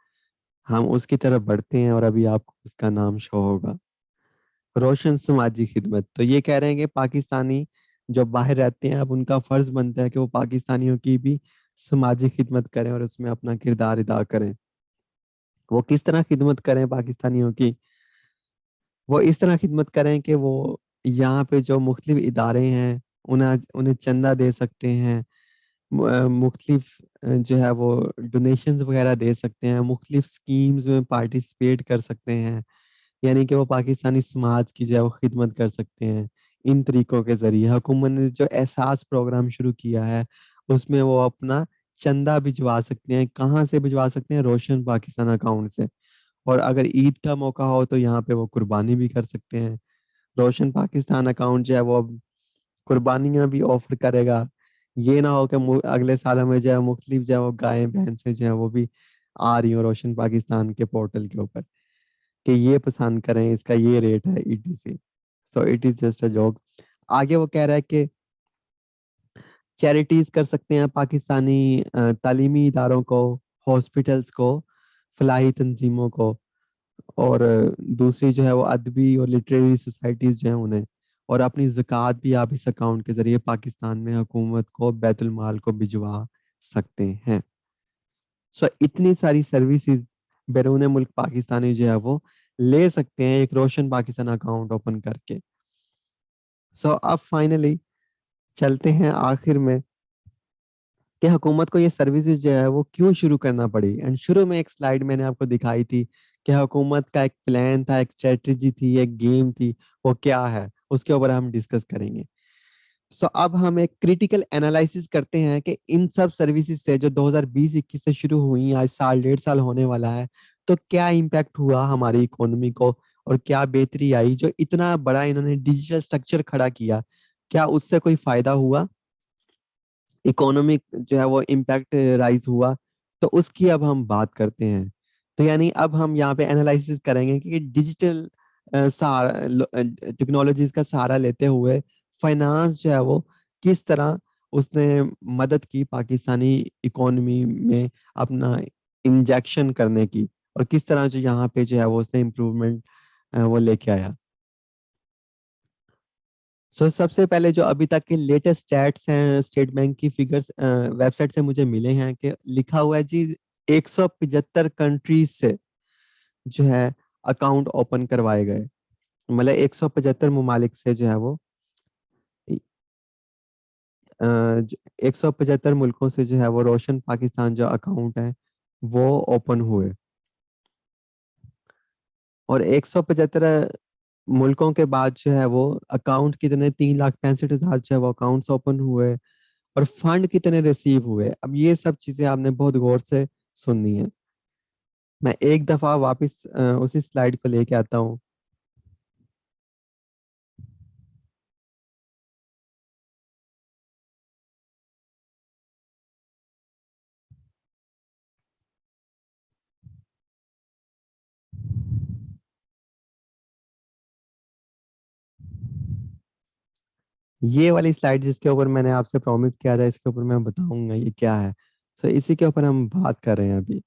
हम उसकी तरफ बढ़ते हैं और अभी आपको उसका नाम शो होगा, रोशन समाजी खिदमत। तो ये कह रहे हैं कि पाकिस्तानी जो बाहर रहते हैं अब उनका फर्ज बनता है कि वो पाकिस्तानियों की भी समाजी खिदमत करें और उसमें अपना किरदार अदा करें। वो किस तरह खिदमत करें पाकिस्तानियों की? वो इस तरह खिदमत करें कि वो यहाँ पे जो मुख्तलिफ इदारे हैं उन्हें उन्हें चंदा दे सकते हैं, मुख्तलिफ जो है वो डोनेशंस वगैरह दे सकते हैं, मुख्तलिफ स्कीम्स में पार्टिसिपेट कर सकते हैं, यानी कि वो पाकिस्तानी समाज की जो है वो खिदमत कर सकते हैं इन तरीकों के जरिए। हुकूमत ने जो एहसास प्रोग्राम शुरू किया है उसमें वो अपना चंदा भिजवा सकते हैं। कहाँ से भिजवा सकते हैं? रोशन पाकिस्तान अकाउंट से। और अगर ईद का मौका हो तो यहाँ पे वो कुर्बानी भी कर सकते हैं। रोशन पाकिस्तान अकाउंट जो है वो अब कुर्बानियां भी ऑफर करेगा। ये ना हो कि अगले साल में जो है मुख्तलिफ जो है वो गायें भैंसें जो है वो भी आ रही हो रोशन पाकिस्तान के पोर्टल के ऊपर कि ये पसंद करें, इसका ये रेट है ETC। So it is just a joke. आगे वो कह रहा है कि चैरिटीज कर सकते हैं पाकिस्तानी तालीमी इदारों को, हॉस्पिटल्स को, फलाही तंजीमों को, और दूसरी जो है वो अदबी और लिटरेरी सोसाइटीज जो है उन्हें, और अपनी ज़कात भी आप इस अकाउंट के जरिए पाकिस्तान में हुकूमत को बैतुल माल को भिजवा सकते हैं। इतनी सारी सर्विसेज बैरून मुल्क पाकिस्तानी जो है वो ले सकते हैं एक रोशन पाकिस्तान अकाउंट ओपन करके। अब फाइनली चलते हैं आखिर में कि हुकूमत को ये सर्विसेज जो है वो क्यों शुरू करना पड़ी। एंड शुरू में एक स्लाइड मैंने आपको दिखाई थी कि हुकूमत का एक प्लान था, एक स्ट्रेटजी थी, एक गेम थी, वो क्या है उसके ऊपर हम डिस्कस करेंगे। सो अब हम एक क्रिटिकल एनालिसिस करते हैं कि इन सब सर्विसेज से जो 2020-21 से शुरू हुई, आज साल 1.5 साल होने वाला है, तो क्या इम्पैक्ट हुआ हमारी इकोनॉमी को और क्या बेहतरी आई। जो इतना बड़ा इन्होंने डिजिटल स्ट्रक्चर खड़ा किया, क्या उससे कोई फायदा हुआ, इकोनॉमिक जो है वो इम्पैक्ट राइज हुआ। तो उसकी अब हम बात करते हैं। तो यानी अब हम यहाँ पे एनालिसिस करेंगे कि डिजिटल टेक्नोलॉजीज का सहारा लेते हुए फाइनेंस जो है वो किस तरह उसने मदद की पाकिस्तानी इकोनॉमी में अपना इंजेक्शन करने की, और किस तरह जो यहाँ पे जो है वो उसने इम्प्रूवमेंट वो लेके आया। सबसे पहले जो अभी तक के लेटेस्ट स्टैट्स हैं स्टेट बैंक की फिगर्स वेबसाइट से मुझे मिले हैं कि लिखा हुआ है जी 175 कंट्रीज से जो है अकाउंट ओपन करवाए गए। मतलब 175 ममालिक से जो है वो 175 मुल्कों से जो है वो रोशन पाकिस्तान जो अकाउंट है वो ओपन हुए। और 175 मुल्कों के बाद जो है वो अकाउंट कितने 3,65,000 जो है वो अकाउंट्स ओपन हुए, और फंड कितने रिसीव हुए। अब ये सब चीजें आपने बहुत गौर से सुननी है। मैं एक दफा वापस उसी स्लाइड को लेके आता हूँ। ये वाली स्लाइड जिसके ऊपर मैंने आपसे प्रॉमिस किया था, इसके ऊपर मैं बताऊंगा ये क्या है। इसी के ऊपर हम बात कर रहे हैं अभी।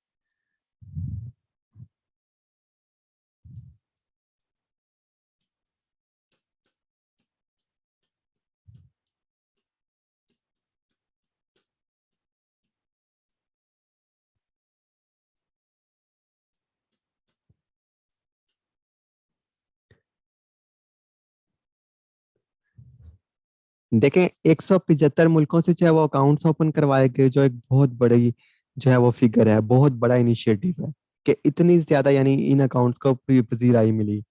देखें 175 मुल्कों से जो है वो अकाउंट्स ओपन करवाए गए, जो एक बहुत बड़ी जो है वो फिगर है, बहुत बड़ा इनिशिएटिव है कि इतनी ज्यादा यानी इन अकाउंट्स को पजीराई मिली।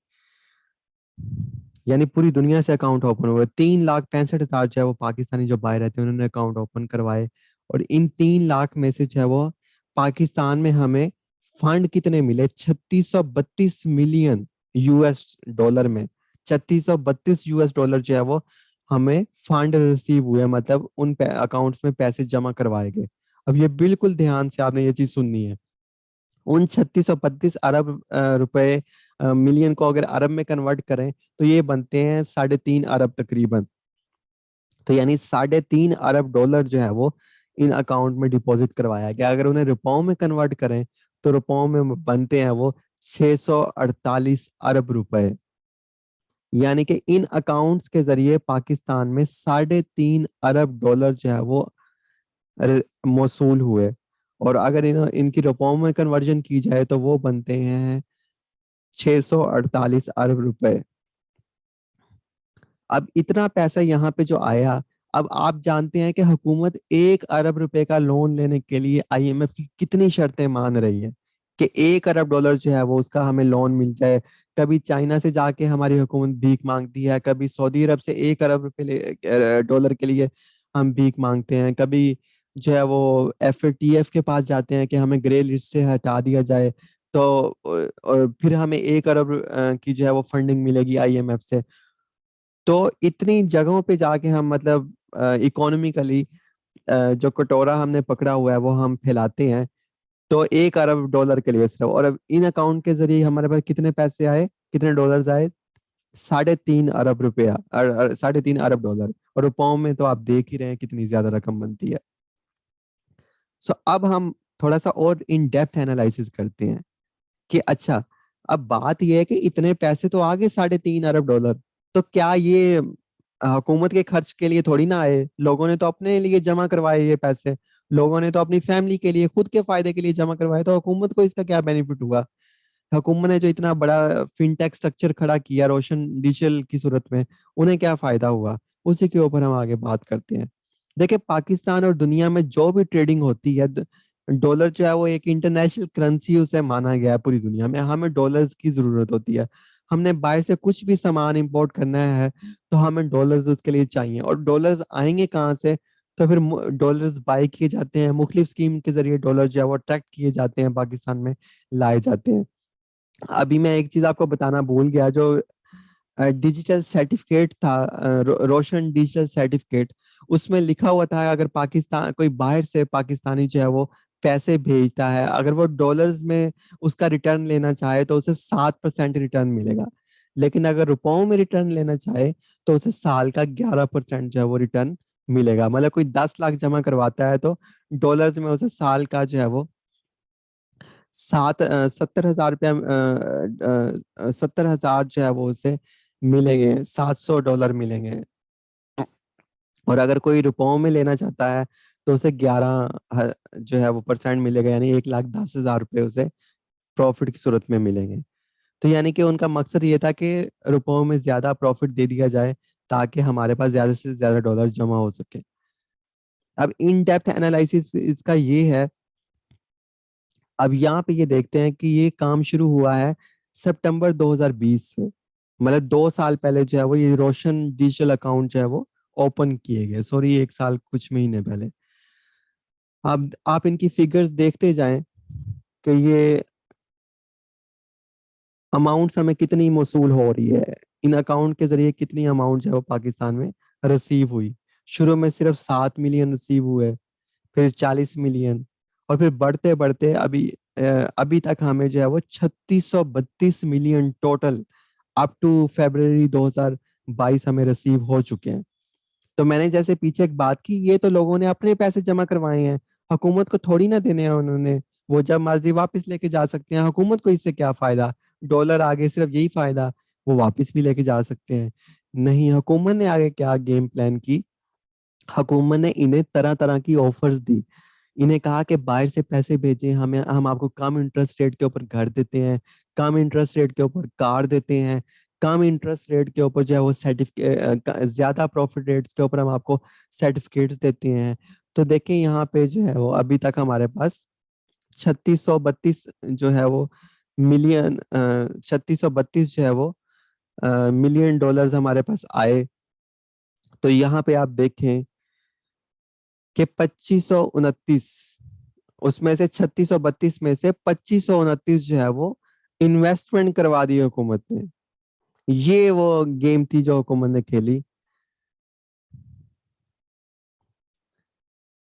यानी पूरी दुनिया से अकाउंट ओपन हुए। 3,65,000 जो है वो पाकिस्तानी जो बाहर रहते हैं उन्होंने अकाउंट ओपन करवाए। और इन 3 लाख में से जो है वो पाकिस्तान में हमें फंड कितने मिले, 3632 मिलियन यूएस डॉलर में। 3632 यूएस डॉलर जो है वो हमें फंड रिसीव हुए, मतलब उन अकाउंट्स में पैसे जमा करवाए गए। अब ये बिल्कुल ध्यान से आपने ये चीज सुननी है। उन 3632 अरब रुपए मिलियन को अगर अरब में कन्वर्ट करें तो ये बनते हैं 3.5 अरब तकरीबन। तो यानी 3.5 अरब डॉलर जो है वो इन अकाउंट में डिपॉजिट करवाया गया। अगर उन्हें रुपयों में कन्वर्ट करें तो रुपयों में बनते हैं वो 648 अरब रुपए। यानी कि इन अकाउंट्स के जरिए पाकिस्तान में 3.5 अरब डॉलर जो है वो मौसूल हुए। और अगर इनकी रुपयों में कन्वर्जन की जाए तो वो बनते हैं 648 अरब रुपए। अब इतना पैसा यहाँ पे जो आया, अब आप जानते हैं कि हुकूमत 1 अरब रुपए का लोन लेने के लिए आईएमएफ की कितनी शर्तें मान रही है कि 1 अरब डॉलर जो है वो उसका हमें लोन मिल जाए। कभी चाइना से जाके हमारी हुकूमत भीख मांगती है, कभी सऊदी अरब से 1 अरब रुपए डॉलर के लिए हम भीख मांगते हैं, कभी जो है वो एफएटीएफ के पास जाते हैं कि हमें ग्रे लिस्ट से हटा दिया जाए। तो और फिर हमें 1 अरब की जो है वो फंडिंग मिलेगी आईएमएफ से। तो इतनी जगहों पे जाके हम मतलब इकोनॉमिकली जो कटोरा हमने पकड़ा हुआ है वो हम फैलाते हैं। तो 1 अरब डॉलर के लिए सिर्फ, और अब इन अकाउंट के जरिए हमारे पास कितने पैसे आए, कितने डॉलर्स आए, 3.5 अरब रुपया, 3.5 अरब डॉलर। और रुपयों में तो आप देख ही रहे हैं कितनी ज्यादा रकम बनती है। अब हम थोड़ा सा और इन डेप्थ एनालिसिस करते हैं कि अच्छा, अब बात यह है कि इतने पैसे तो आ गए 3.5 अरब डॉलर, तो क्या ये हुकूमत के खर्च के लिए थोड़ी ना आए। लोगों ने तो अपने लिए जमा करवाए ये पैसे, लोगों ने तो अपनी फैमिली के लिए खुद के फायदे के लिए जमा करवाए। तो हुकूमत को इसका क्या बेनिफिट हुआ। हुकूमत ने जो इतना बड़ा फिनटेक स्ट्रक्चर खड़ा किया रोशन डिजिटल की सूरत में, उन्हें क्या फायदा हुआ, उसी के ऊपर हम आगे बात करते हैं। देखिए पाकिस्तान और दुनिया में जो भी ट्रेडिंग होती है, डॉलर जो है वो एक इंटरनेशनल करेंसी उसे माना गया है पूरी दुनिया में। हमें डॉलर्स की जरूरत होती है। हमने बाहर से कुछ भी सामान इंपोर्ट करना है तो हमें डॉलर्स उसके लिए चाहिए, और डॉलर्स आएंगे कहाँ से? तो फिर डॉलर्स बाय किए जाते हैं, मुख्तलिफ स्कीम के जरिए डॉलर जो है वो अट्रैक्ट किए जाते हैं, पाकिस्तान में लाए जाते हैं। अभी मैं एक चीज आपको बताना भूल गया, जो डिजिटल सर्टिफिकेट था, रोशन डिजिटल सर्टिफिकेट, उसमें लिखा हुआ था अगर पाकिस्तान कोई बाहर से पाकिस्तानी जो है वो पैसे भेजता है, अगर वो डॉलर्स में उसका रिटर्न लेना चाहे तो उसे 7% रिटर्न मिलेगा, लेकिन अगर रुपयों में रिटर्न लेना चाहे तो उसे साल का 11% जो है वो रिटर्न मिलेगा। मतलब कोई 10 लाख जमा करवाता है तो डॉलर्स में उसे साल का जो है वो 70,000 रुपया, 70,000 जो है वो उसे मिलेंगे, $700 मिलेंगे। और अगर कोई रुपयों में लेना चाहता है तो उसे 11 जो है वो परसेंट मिलेगा, यानी 1,10,000 रुपये उसे प्रॉफिट की सूरत में मिलेंगे। तो यानी कि उनका मकसद ये था कि रुपयों में ज्यादा प्रॉफिट दे दिया जाए ताकि हमारे पास ज्यादा से ज्यादा डॉलर जमा हो सके। अब इन डेप्थ एनालिसिस इसका ये है, अब यहाँ पे ये देखते हैं कि ये काम शुरू हुआ है सितंबर 2020 से, मतलब 2 साल पहले जो है वो ये रोशन डिजिटल अकाउंट जो है वो ओपन किए गए, सॉरी 1 साल कुछ महीने पहले। अब आप इनकी फिगर्स देखते जाएं कि ये अमाउंट्स हमें कितनी मौसूल हो रही है, इन अकाउंट के जरिए कितनी अमाउंट जो है वो पाकिस्तान में रिसीव हुई। शुरू में सिर्फ 7 मिलियन रिसीव हुए, फिर 40 मिलियन, और फिर बढ़ते बढ़ते अभी तक हमें जो है वो 3632 मिलियन टोटल अप टू फरवरी 2022 हमें रिसीव हो चुके हैं। तो मैंने जैसे पीछे एक बात की, ये तो लोगों ने अपने पैसे जमा करवाए हैं, हुकूमत को थोड़ी ना देने हैं उन्होंने, वो जब मर्जी वापस लेके जा सकते हैं, हुकूमत को इससे क्या फायदा? डॉलर आगे सिर्फ यही फायदा, वो वापस भी लेके जा सकते हैं। नहीं, हुकूमत ने आगे क्या गेम प्लान की, हुकूमत ने इन्हें तरह तरह की ऑफर्स दी, इन्हें कहा कि बाहर से पैसे भेजें, हम आपको कम इंटरेस्ट रेट के ऊपर घर देते हैं, कम इंटरेस्ट रेट के ऊपर कार देते हैं, कम इंटरेस्ट रेट के ऊपर जो है वो सर्टिफिकेट, ज्यादा प्रॉफिट रेट्स के ऊपर हम आपको सर्टिफिकेट्स देते हैं। तो देखिए यहाँ पे जो है वो अभी तक हमारे पास 3632 जो है वो मिलियन, 3632 जो है वो मिलियन डॉलर्स हमारे पास आए। तो यहाँ पे आप देखें कि 2529, उसमें से 3632 में से 2529 जो है वो इन्वेस्टमेंट करवा दी हुकूमत ने। ये वो गेम थी जो हुकूमत ने खेली।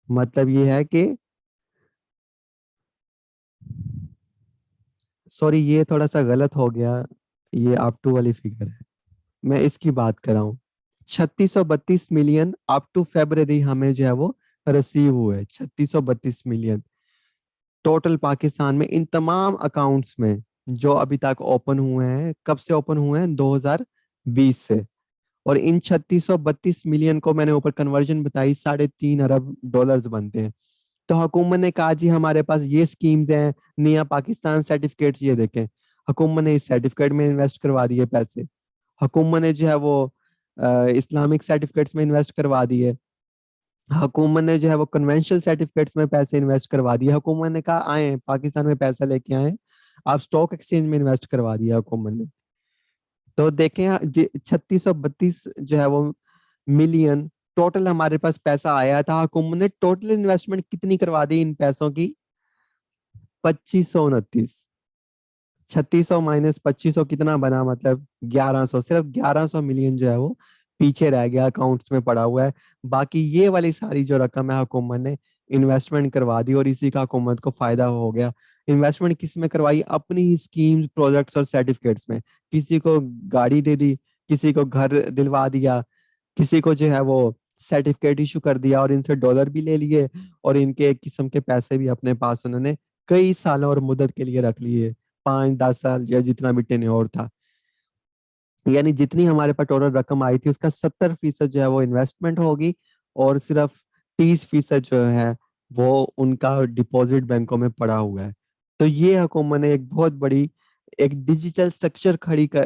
मतलब ये है कि, सॉरी ये थोड़ा सा गलत हो गया, ये अप टू वाली फिगर है, मैं इसकी बात कर रहा हूँ। 3632 मिलियन अप टू फरवरी हमें जो है वो रिसीव हुए, 3632 मिलियन टोटल पाकिस्तान में, इन तमाम अकाउंट्स में जो अभी तक ओपन हुए हैं। कब से ओपन हुए हैं? 2020 से। और इन 3632 मिलियन को मैंने ऊपर कन्वर्जन बताई, 3.5 अरब डॉलर्स बनते हैं। तो हुकूमत ने कहा जी हमारे पास ये स्कीम्स हैं, नया पाकिस्तान सर्टिफिकेट्स, ये देखें, हुकूमत ने इस सर्टिफिकेट में इन्वेस्ट करवा दिए पैसे, हुकूमत ने जो है वो इस्लामिक सर्टिफिकेट्स में इन्वेस्ट करवा दिए, हुकूमत ने जो है वो कन्वेंशनल सर्टिफिकेट्स में पैसे इन्वेस्ट करवा दिए, हुकूमत ने कहा आए पाकिस्तान में पैसा लेके आए, आप स्टॉक एक्सचेंज में इन्वेस्ट करवा दिया हुकूमत ने। तो देखें 3632 जो है वो मिलियन टोटल हमारे पास पैसा आया था, हुकूमत ने टोटल इन्वेस्टमेंट कितनी करवा दी इन पैसों की? 2529। 3600 माइनस 2500 कितना बना? मतलब 1100, सिर्फ 1100 मिलियन जो है वो पीछे रह गया, अकाउंट्स में पड़ा हुआ है। बाकी ये वाली सारी जो रकम है हुकूमत ने इन्वेस्टमेंट करवा दी, और इसी का हुकूमत को फायदा हो गया। इन्वेस्टमेंट किस में करवाई? अपनी स्कीम्स, प्रोजेक्ट्स और सर्टिफिकेट्स में। किसी को गाड़ी दे दी, किसी को घर दिलवा दिया, किसी को जो है वो सर्टिफिकेट इशू कर दिया, और इनसे डॉलर भी ले लिए, और इनके एक किस्म के पैसे भी अपने पास उन्होंने कई सालों और मुद्दत के लिए रख लिए, 5-10 साल या जितना भी टेन्योर था। यानी जितनी हमारे पास टोटल रकम आई थी उसका 70% जो है वो इन्वेस्टमेंट होगी, और सिर्फ 30% जो है वो उनका डिपॉजिट बैंकों में पड़ा हुआ है। तो ये हुकूमत ने एक बहुत बड़ी एक डिजिटल स्ट्रक्चर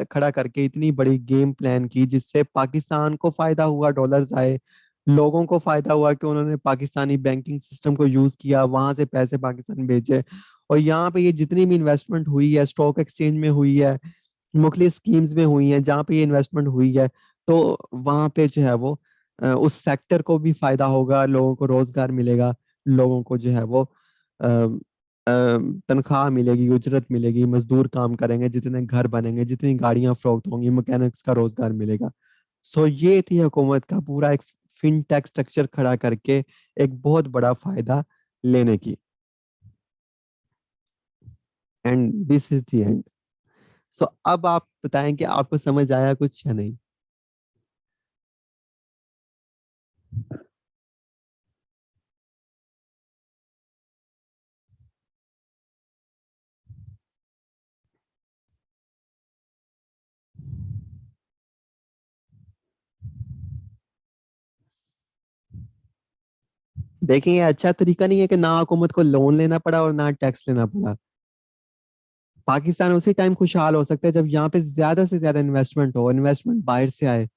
खड़ा करके इतनी बड़ी गेम प्लान की, जिससे पाकिस्तान को फायदा हुआ, डॉलर्स आए, लोगों को फायदा हुआ कि उन्होंने पाकिस्तानी बैंकिंग सिस्टम को यूज किया, वहां से पैसे पाकिस्तान भेजे, और यहाँ पे ये जितनी भी इन्वेस्टमेंट हुई है, स्टॉक एक्सचेंज में हुई है, मुख्तलिफ स्कीम्स में हुई हैं जहाँ पे ये इन्वेस्टमेंट हुई है, तो वहाँ पे जो है वो उस सेक्टर को भी फायदा होगा, लोगों को रोजगार मिलेगा, लोगों को जो है वो तनख्वाह मिलेगी, उजरत मिलेगी, मजदूर काम करेंगे, जितने घर बनेंगे, जितनी गाड़ियां फरोख्त होंगी, मैकेनिक्स का रोजगार मिलेगा। सो ये थी हुकूमत का पूरा एक फिनटेक स्ट्रक्चर खड़ा करके एक बहुत बड़ा फायदा लेने की। And this is the end. So अब आप बताएं कि आपको समझ आया कुछ या नहीं। देखिए, ये अच्छा तरीका नहीं है कि ना हुकूमत को लोन लेना पड़ा और ना टैक्स लेना पड़ा। पाकिस्तान उसी टाइम खुशहाल हो सकता है जब यहाँ पे ज्यादा से ज्यादा इन्वेस्टमेंट हो, इन्वेस्टमेंट बाहर से आए,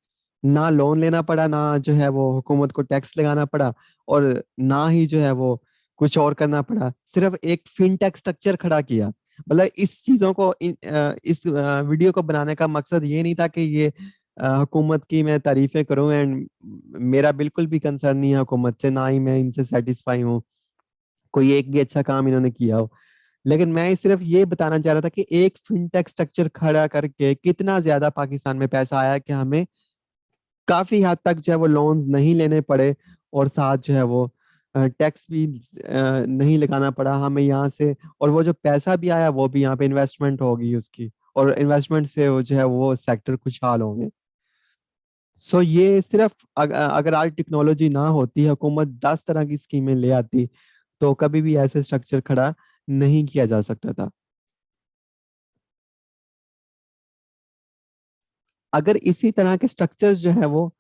ना लोन लेना पड़ा, ना जो है वो हुकूमत को टैक्स लगाना पड़ा, और ना ही जो है वो कुछ और करना पड़ा। सिर्फ एक फिनटेक स्ट्रक्चर खड़ा किया। मतलब इस चीजों को इस वीडियो को बनाने का मकसद ये नहीं था कि ये हुकूमत की मैं तारीफें करूं, एंड मेरा बिल्कुल भी कंसर्न नहीं है हुकूमत से, ना ही मैं इनसे सेटिस्फाई हूँ कोई एक भी अच्छा काम इन्होंने किया हो। लेकिन मैं सिर्फ ये बताना चाह रहा था कि एक फिनटेक स्ट्रक्चर खड़ा करके कितना ज्यादा पाकिस्तान में पैसा आया कि हमें काफी हद तक जो है वो लोन्स नहीं लेने पड़े, और साथ जो है वो टैक्स भी नहीं लगाना पड़ा हमें यहाँ से, और वो जो पैसा भी आया वो भी यहाँ पे इन्वेस्टमेंट होगी उसकी, और इन्वेस्टमेंट से वो जो है वो सेक्टर खुशहाल होंगे। सो ये सिर्फ अगर आज टेक्नोलॉजी ना होती, हुकूमत 10 तरह की स्कीमें ले आती, तो कभी भी ऐसे स्ट्रक्चर खड़ा नहीं किया जा सकता था। अगर इसी तरह के स्ट्रक्चर्स जो है वो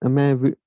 मैं